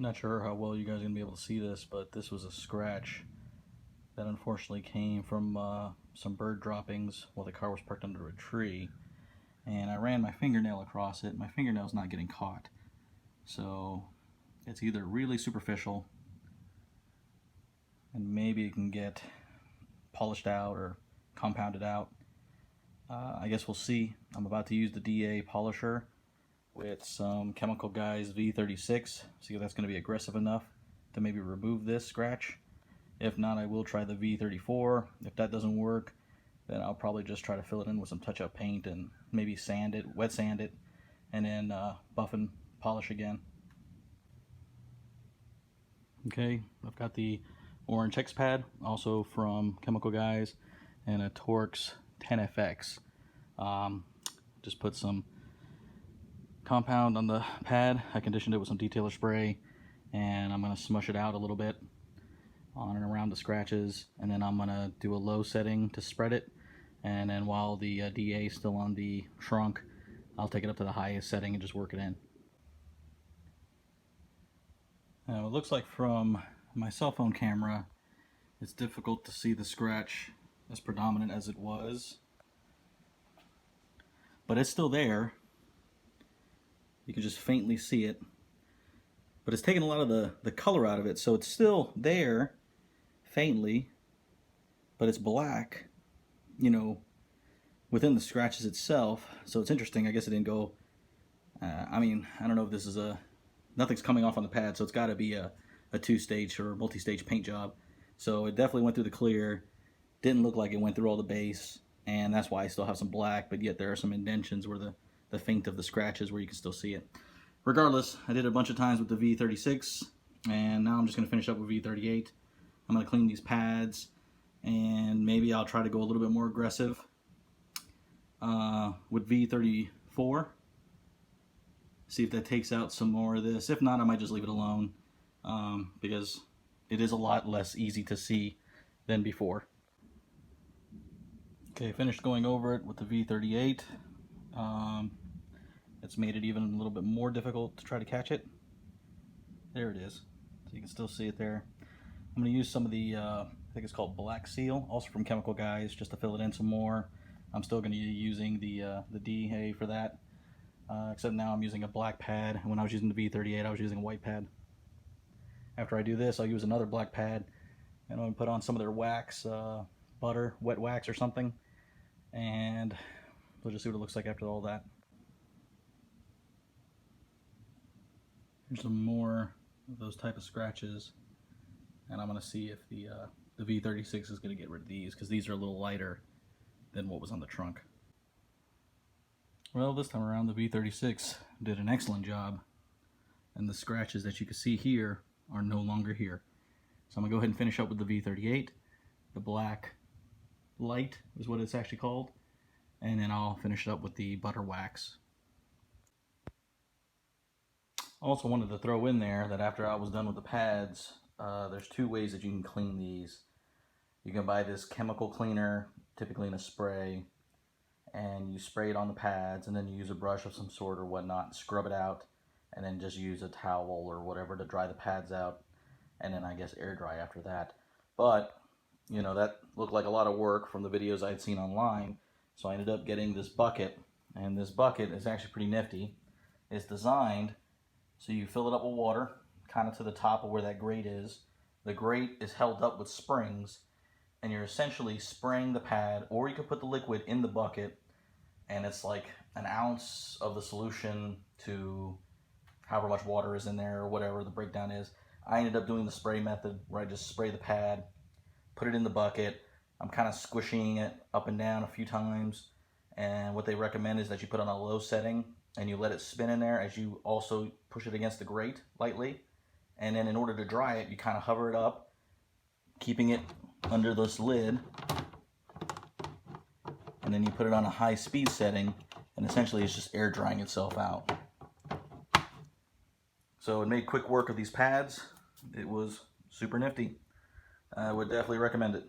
Not sure how well you guys are going to be able to see this, but this was a scratch that unfortunately came from some bird droppings while the car was parked under a tree. And I ran my fingernail across it. My fingernail's not getting caught. So it's either really superficial and maybe it can get polished out or compounded out. I guess we'll see. I'm about to use the DA polisher with some Chemical Guys V36. See if that's going to be aggressive enough to maybe remove this scratch. If not, I will try the V34. If that doesn't work, then I'll probably just try to fill it in with some touch-up paint and maybe sand it, wet sand it, and then buff and polish again. Okay, I've got the orange hex pad, also from Chemical Guys, and a Torx 10FX. Just put some compound on the pad. I conditioned it with some detailer spray, and I'm going to smush it out a little bit on and around the scratches, and then I'm going to do a low setting to spread it, and then while the DA is still on the trunk, I'll take it up to the highest setting and just work it in. Now it looks like from my cell phone camera it's difficult to see the scratch as predominant as it was, but it's still there. You can just faintly see it, but it's taken a lot of the color out of it, so it's still there faintly, but it's black, you know, within the scratches itself. So it's interesting. I guess it didn't go, I mean, I don't know if this is nothing's coming off on the pad, so it's got to be a two-stage or multi-stage paint job. So it definitely went through the clear. Didn't look like it went through all the base, and that's why I still have some black, but yet there are some indentions where the faint of the scratches where you can still see it. Regardless, I did it a bunch of times with the V36, and now I'm just going to finish up with V38. I'm going to clean these pads, and maybe I'll try to go a little bit more aggressive with V34. See if that takes out some more of this. If not, I might just leave it alone because it is a lot less easy to see than before. Okay, finished going over it with the V38. It's made it even a little bit more difficult to try to catch it. There it is. So you can still see it there. I'm going to use some of the, I think it's called Black Seal, also from Chemical Guys, just to fill it in some more. I'm still going to be using the DA for that, except now I'm using a black pad. When I was using the V38, I was using a white pad. After I do this, I'll use another black pad, and I'll put on some of their wax, butter, wet wax or something, and we'll just see what it looks like after all that. Here's some more of those type of scratches, and I'm going to see if the V36 is going to get rid of these, because these are a little lighter than what was on the trunk. Well, this time around the V36 did an excellent job, and the scratches that you can see here are no longer here. So I'm going to go ahead and finish up with the V38. The black light is what it's actually called, and then I'll finish it up with the butter wax. Also wanted to throw in there that after I was done with the pads, there's two ways that you can clean these. You can buy this chemical cleaner, typically in a spray, and you spray it on the pads, and then you use a brush of some sort or whatnot, scrub it out, and then just use a towel or whatever to dry the pads out, and then I guess air dry after that. But, you know, that looked like a lot of work from the videos I'd seen online, so I ended up getting this bucket, and this bucket is actually pretty nifty. It's designed so you fill it up with water, kind of to the top of where that grate is. The grate is held up with springs, and you're essentially spraying the pad, or you could put the liquid in the bucket, and it's like an ounce of the solution to however much water is in there or whatever the breakdown is. I ended up doing the spray method where I just spray the pad, put it in the bucket. I'm kind of squishing it up and down a few times, and what they recommend is that you put on a low setting and you let it spin in there as you also push it against the grate lightly. And then in order to dry it, you kind of hover it up, keeping it under this lid, and then you put it on a high speed setting, and essentially it's just air drying itself out. So it made quick work of these pads. It was super nifty. I would definitely recommend it.